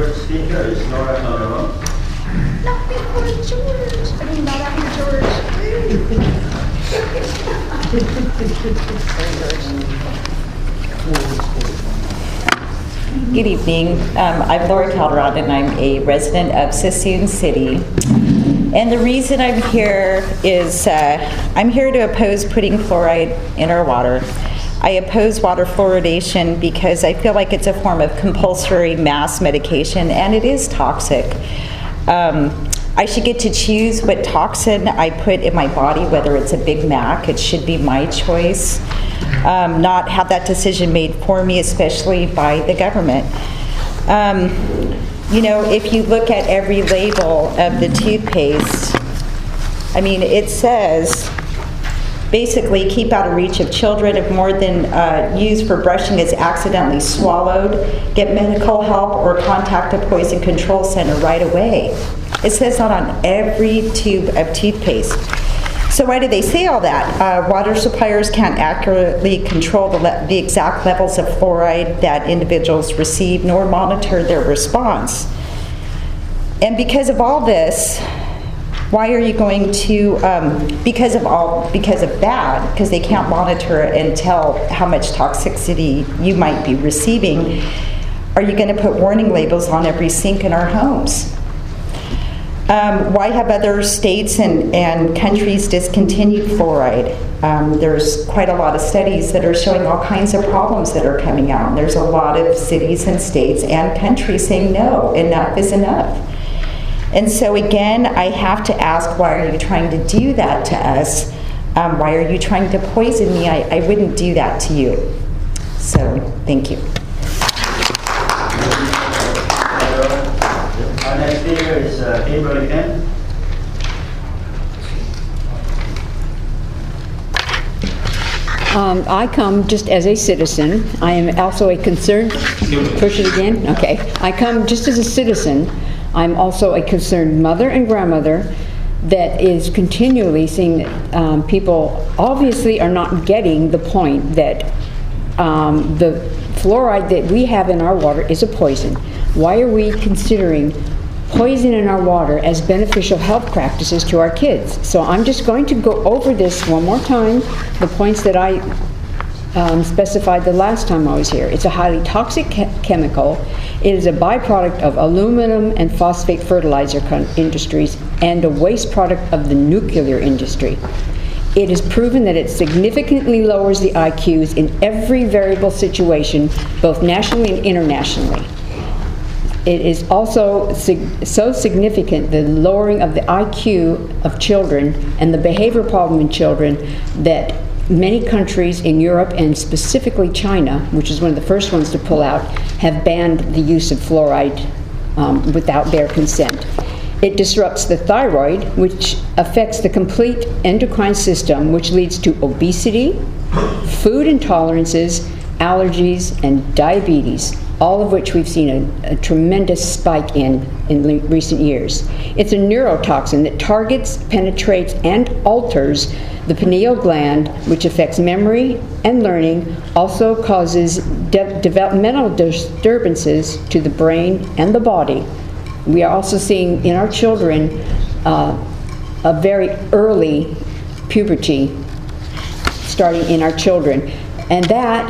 first speaker is Laura Calderon. Not before George. I mean, not after George. Good evening. I'm Laura Calderon, and I'm a resident of Suisun City. And the reason I'm here is I'm here to oppose putting fluoride in our water. I oppose water fluoridation because I feel like it's a form of compulsory mass medication, and it is toxic. I should get to choose what toxin I put in my body, whether it's a Big Mac. It should be my choice, not have that decision made for me, especially by the government. You know, if you look at every label of the toothpaste, I mean, it says, basically, keep out of reach of children. If more than used for brushing is accidentally swallowed, get medical help or contact a poison control center right away. It says that on every tube of toothpaste. So why do they say all that? Water suppliers can't accurately control the exact levels of fluoride that individuals receive, nor monitor their response. And because of all this, why are you going to, because of that, because they can't monitor and tell how much toxicity you might be receiving, are you going to put warning labels on every sink in our homes? Why have other states and countries discontinued fluoride? There's quite a lot of studies that are showing all kinds of problems that are coming out. And there's a lot of cities and states and countries saying no, enough is enough. And so again, I have to ask, why are you trying to do that to us? Why are you trying to poison me? I wouldn't do that to you. So, thank you. Our next speaker is April again. I come just as a citizen. I am also a concerned, push it again? Okay. I come just as a citizen. I'm also a concerned mother and grandmother that is continually seeing that people obviously are not getting the point that the fluoride that we have in our water is a poison. Why are we considering poison in our water as beneficial health practices to our kids? So I'm just going to go over this one more time, the points that I specified the last time I was here. It's a highly toxic chemical. It is a byproduct of aluminum and phosphate fertilizer industries and a waste product of the nuclear industry. It is proven that it significantly lowers the IQs in every variable situation, both nationally and internationally. It is also so significant, the lowering of the IQ of children and the behavior problem in children, that many countries in Europe, and specifically China, which is one of the first ones to pull out, have banned the use of fluoride without their consent. It disrupts the thyroid, which affects the complete endocrine system, which leads to obesity, food intolerances, allergies, and diabetes, all of which we've seen a tremendous spike in recent years. It's a neurotoxin that targets, penetrates, and alters the pineal gland, which affects memory and learning, also causes developmental disturbances to the brain and the body. We are also seeing in our children a very early puberty starting in our children. And that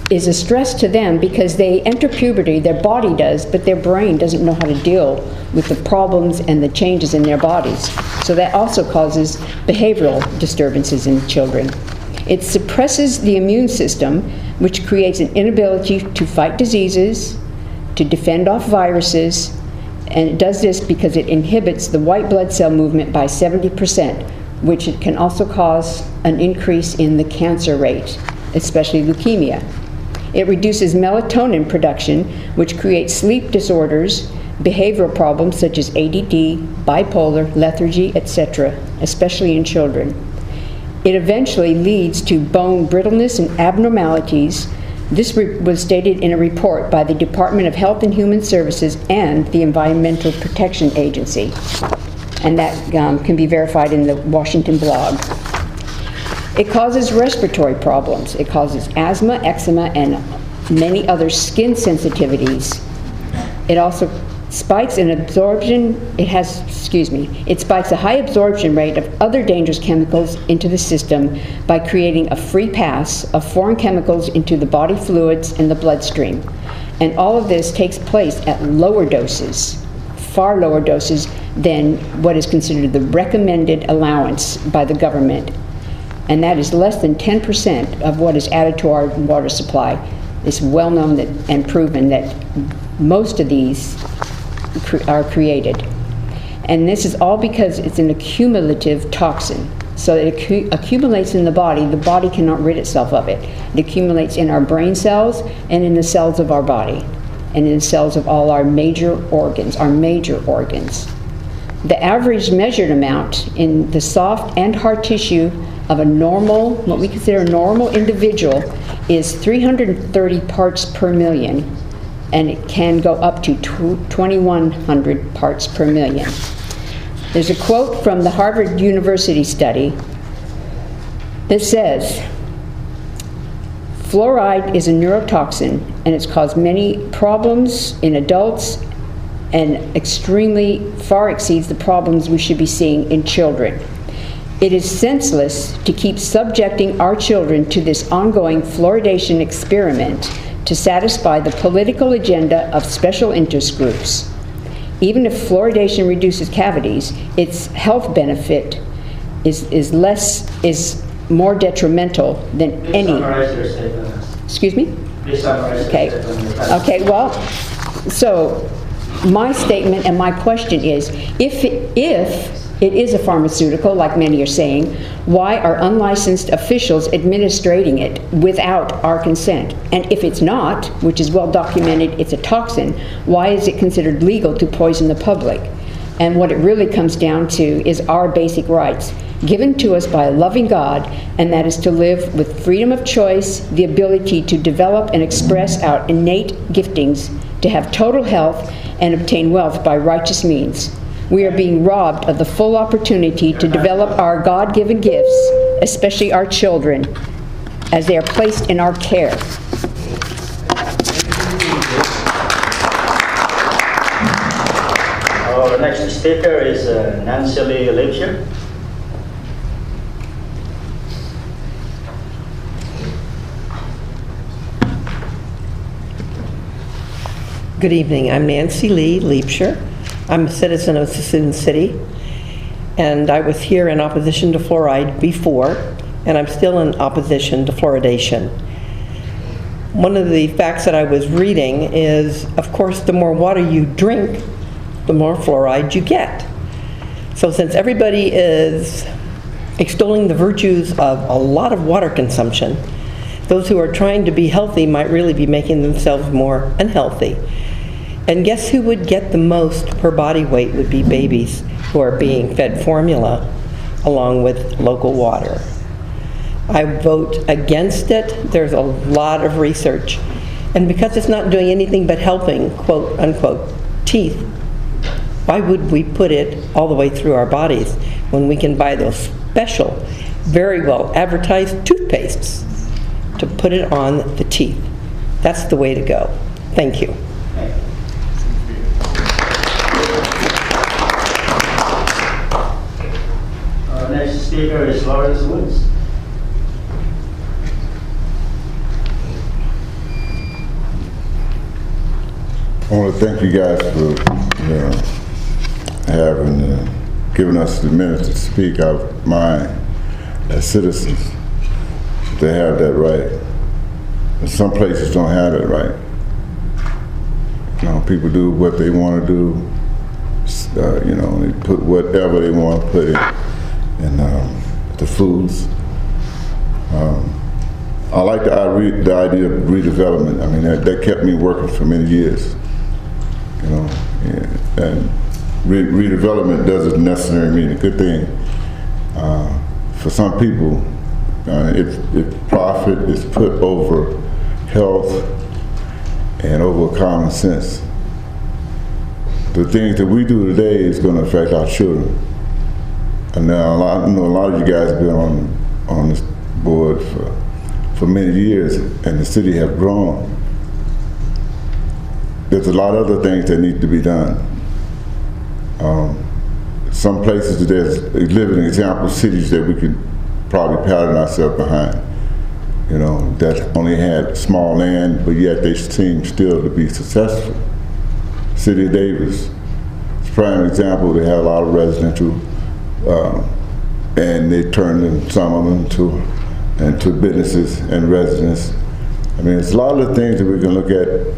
is a stress to them because they enter puberty, their body does, but their brain doesn't know how to deal with the problems and the changes in their bodies. So that also causes behavioral disturbances in children. It suppresses the immune system, which creates an inability to fight diseases, to defend off viruses, and it does this because it inhibits the white blood cell movement by 70%, which it can also cause an increase in the cancer rate, especially leukemia. It reduces melatonin production, which creates sleep disorders, behavioral problems such as ADD, bipolar, lethargy, etc., especially in children. It eventually leads to bone brittleness and abnormalities. This was stated in a report by the Department of Health and Human Services and the Environmental Protection Agency. And that can be verified in the Washington blog. It causes respiratory problems. It causes asthma, eczema, and many other skin sensitivities. It also spikes in absorption, it spikes a high absorption rate of other dangerous chemicals into the system by creating a free pass of foreign chemicals into the body fluids and the bloodstream. And all of this takes place at lower doses, far lower doses than what is considered the recommended allowance by the government. And that is less than 10% of what is added to our water supply. It's well known that, and proven that most of these are created. And this is all because it's an accumulative toxin. So it accumulates in the body cannot rid itself of it. It accumulates in our brain cells and in the cells of our body and in the cells of all our major organs. The average measured amount in the soft and hard tissue of a normal, what we consider a normal individual, is 330 parts per million, and it can go up to 2,100 parts per million. There's a quote from the Harvard University study that says, fluoride is a neurotoxin and it's caused many problems in adults and extremely far exceeds the problems we should be seeing in children. It is senseless to keep subjecting our children to this ongoing fluoridation experiment to satisfy the political agenda of special interest groups. Even if fluoridation reduces cavities, its health benefit is more detrimental than any. Summarize your statement. Excuse me? Please summarize your Okay. statement. Okay, well, so my statement and my question is, if it is a pharmaceutical, like many are saying, why are unlicensed officials administrating it without our consent? And if it's not, which is well documented, it's a toxin, why is it considered legal to poison the public? And what it really comes down to is our basic rights, given to us by a loving God, and that is to live with freedom of choice, the ability to develop and express our innate giftings, to have total health, and obtain wealth by righteous means. We are being robbed of the full opportunity to develop our God-given gifts, especially our children, as they are placed in our care. Our next speaker is Nancy Lee Lipscher. Good evening. I'm Nancy Lee Lipscher. I'm a citizen of Suisun City, and I was here in opposition to fluoride before, and I'm still in opposition to fluoridation. One of the facts that I was reading is, of course, the more water you drink, the more fluoride you get. So since everybody is extolling the virtues of a lot of water consumption, those who are trying to be healthy might really be making themselves more unhealthy. And guess who would get the most per body weight would be babies who are being fed formula along with local water. I vote against it. There's a lot of research. And because it's not doing anything but helping, quote unquote, teeth, why would we put it all the way through our bodies when we can buy those special, very well advertised toothpastes to put it on the teeth? That's the way to go. Thank you. Our next speaker is Lawrence Woods. I want to thank you guys for giving us the minutes to speak our mind as citizens. They have that right. And some places don't have that right. You know, people do what they want to do. You know, they put whatever they want to put in the foods. I like the idea of redevelopment. I mean, that kept me working for many years. You know, and redevelopment doesn't necessarily mean a good thing. For some people, if profit is put over health and over common sense, the things that we do today is going to affect our children. And now I know a lot of you guys have been on this board for many years, and the city have grown. there's a lot of other things that need to be done. Some places there's living example cities that we could probably pattern ourselves behind. You know, that only had small land, but yet they seem still to be successful. City of Davis, it's a prime example. They have a lot of residential, and they turned some of them into businesses and residents. I mean, it's a lot of the things that we can look at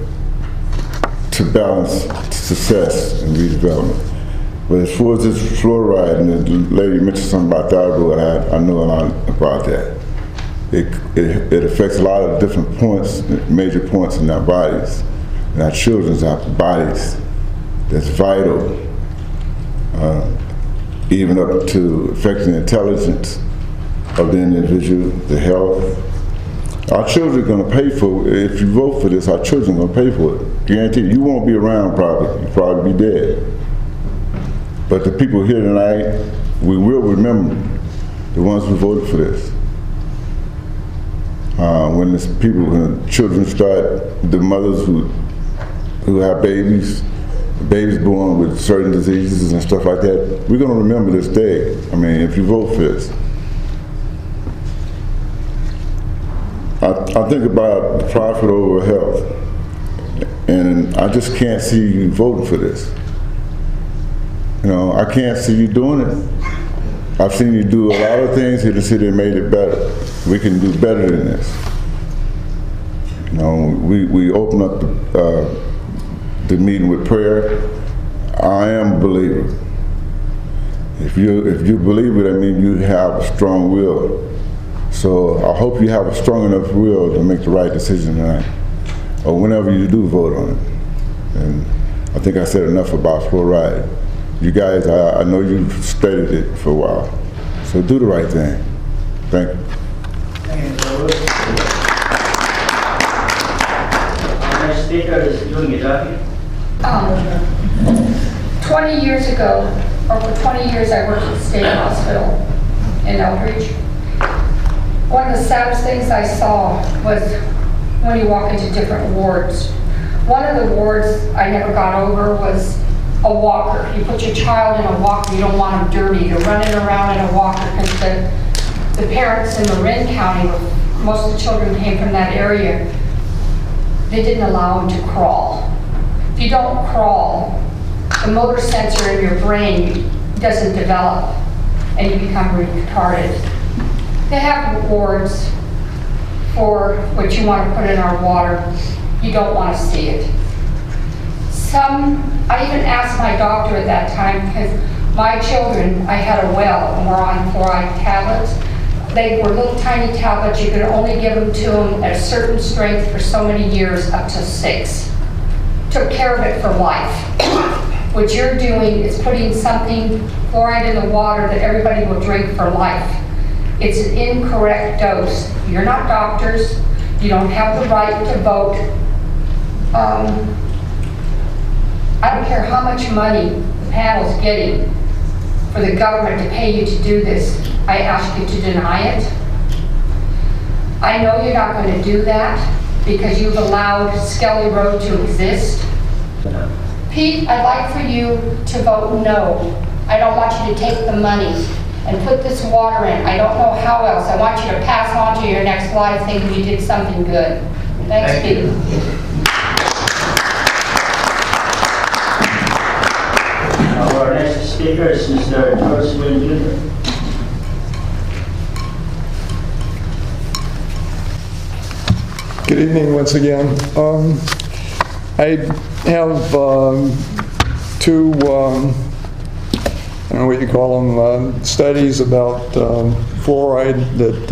to balance success and redevelopment. But as far as this fluoride, and the lady mentioned something about thyroid, I know a lot about that. It affects a lot of different points, major points in our bodies, in our children's bodies. That's vital, even up to affecting the intelligence of the individual, the health. Our children are going to pay for it. If you vote for this, our children are going to pay for it. Guaranteed. You won't be around probably. You'll probably be dead. But the people here tonight, we will remember the ones who voted for this. When children start, the mothers who have babies born with certain diseases and stuff like that, we're going to remember this day. I mean, if you vote for this. I think about the profit over health, and I just can't see you voting for this. You know, I can't see you doing it. I've seen you do a lot of things here in the city that made it better. We can do better than this. You know, we open up the meeting with prayer. I am a believer. If you believe it, I mean you have a strong will. So I hope you have a strong enough will to make the right decision tonight, or whenever you do vote on it. And I think I said enough about fluoride. You guys, I know you've studied it for a while, so do the right thing. Thank you. Thank you, Mr. Lewis. Our next speaker is Julie Gaddafi. 20 years ago, or for 20 years, I worked at the state hospital in Elbridge. One of the saddest things I saw was when you walk into different wards. One of the wards I never got over was a walker. You put your child in a walker, you don't want them dirty. They're running around in a walker because the parents in Marin County, most of the children came from that area, they didn't allow them to crawl. If you don't crawl, the motor sensor in your brain doesn't develop and you become retarded. They have wards for what you want to put in our water. You don't want to see it. I even asked my doctor at that time, because my children, I had a well and were on fluoride tablets. They were little tiny tablets. You could only give them to them at a certain strength for so many years, up to 6. Took care of it for life. What you're doing is putting fluoride in the water that everybody will drink for life. It's an incorrect dose. You're not doctors. You don't have the right to vote. I don't care how much money the panel's getting for the government to pay you to do this. I ask you to deny it. I know you're not going to do that because you've allowed Skelly Road to exist. Pete, I'd like for you to vote no. I don't want you to take the money and put this water in. I don't know how else. I want you to pass on to your next life thinking you did something good. Thanks, Pete. Our next speaker is Mr. George Wayne Jr. Good evening once again. I have two, I don't know what you call them, studies about fluoride that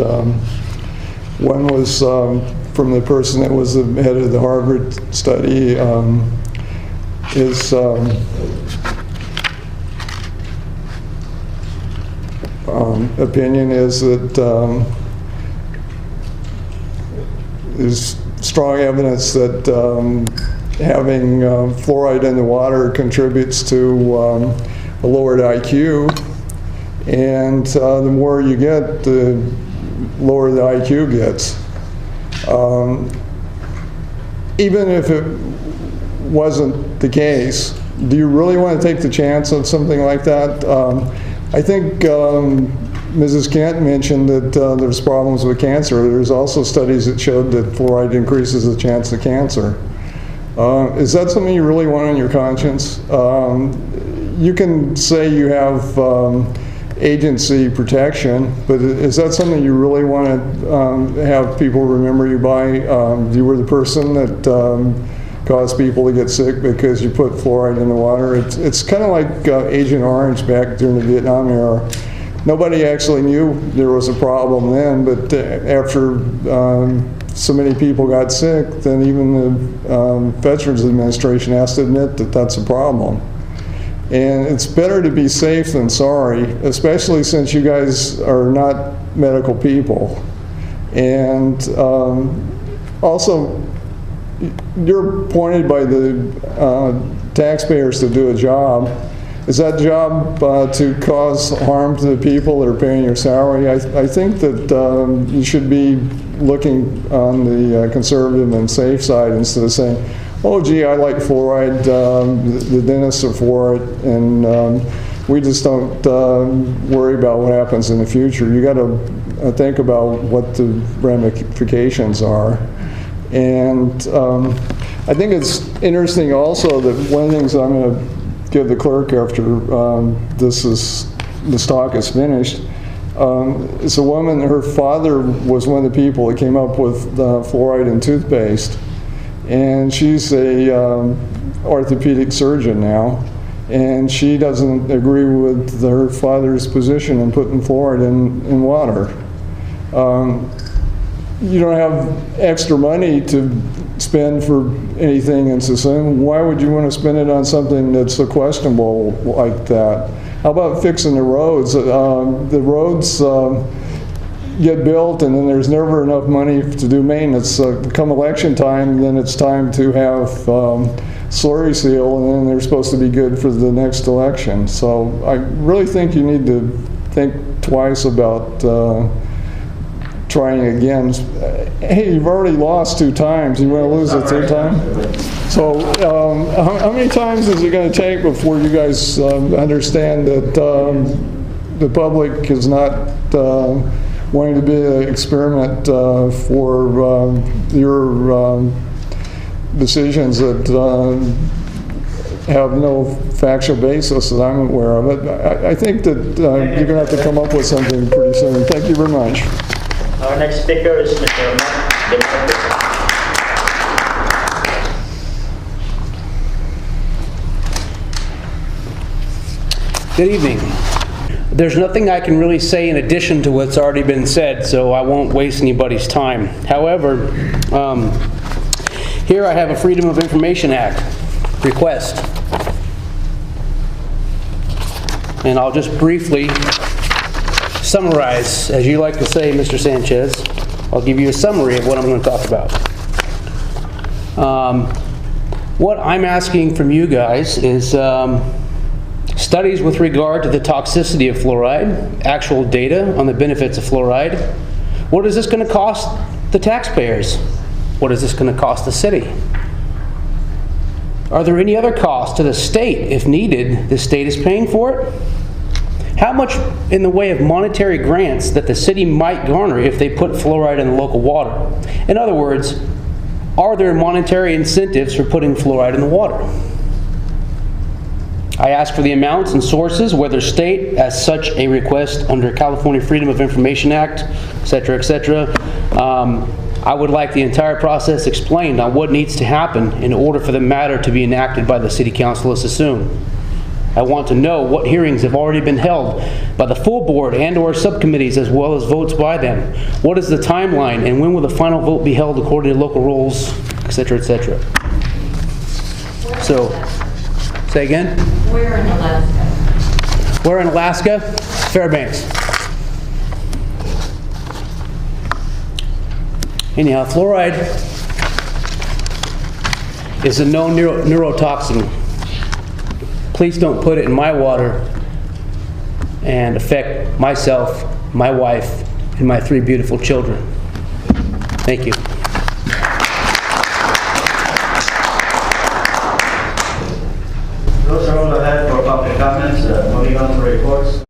one was from the person that was the head of the Harvard study. His opinion is that there's strong evidence that having fluoride in the water contributes to a lowered IQ, and the more you get, the lower the IQ gets. Even if it wasn't the case, do you really want to take the chance of something like that? I think Mrs. Kent mentioned that there's problems with cancer. There's also studies that showed that fluoride increases the chance of cancer. Is that something you really want on your conscience? You can say you have agency protection, but is that something you really want to have people remember you by? You were the person that caused people to get sick because you put fluoride in the water. It's kind of like Agent Orange back during the Vietnam era. Nobody actually knew there was a problem then, but after so many people got sick, then even the Veterans Administration has to admit that that's a problem. And it's better to be safe than sorry, especially since you guys are not medical people. And also, you're appointed by the taxpayers to do a job. Is that job to cause harm to the people that are paying your salary? I think that you should be looking on the conservative and safe side instead of saying, oh, gee, I like fluoride, the dentists are for it, and we just don't worry about what happens in the future. You got to think about what the ramifications are. And I think it's interesting also that one of the things I'm going to give the clerk after this talk is finished. It's a woman, her father was one of the people that came up with fluoride in toothpaste. And she's a orthopedic surgeon now. And she doesn't agree with her father's position in putting fluoride in water. You don't have extra money to spend for anything in Suisun. Why would you want to spend it on something that's so questionable like that? How about fixing the roads? The roads get built and then there's never enough money to do maintenance. Come election time, then it's time to have slurry seal, and then they're supposed to be good for the next election. So I really think you need to think twice about trying again. Hey, you've already lost 2 times. You want to lose a 3rd time? So how many times is it going to take before you guys understand that the public is not wanting to be an experiment for your decisions that have no factual basis that I'm aware of? I think that you're going to have to come up with something pretty soon. Thank you very much. Our next speaker is Mr. Mark. Good evening. There's nothing I can really say in addition to what's already been said, so I won't waste anybody's time. However, here I have a Freedom of Information Act request. And I'll just briefly summarize, as you like to say, Mr. Sanchez. I'll give you a summary of what I'm going to talk about. What I'm asking from you guys is studies with regard to the toxicity of fluoride, actual data on the benefits of fluoride. What is this going to cost the taxpayers? What is this going to cost the city? Are there any other costs to the state? If needed, the state is paying for it? How much in the way of monetary grants that the city might garner if they put fluoride in the local water? In other words, are there monetary incentives for putting fluoride in the water? I ask for the amounts and sources, whether state as such a request under California Freedom of Information Act, etc., etc. I would like the entire process explained on what needs to happen in order for the matter to be enacted by the City Council of Suisun. I want to know what hearings have already been held by the full board and/or subcommittees, as well as votes by them. What is the timeline, and when will the final vote be held according to local rules, etc., etc. So, say again? We're in Alaska. We're in Alaska, Fairbanks. Anyhow, fluoride is a known neurotoxin. Please don't put it in my water and affect myself, my wife, and my 3 beautiful children. Thank you. comments. Moving on to reports.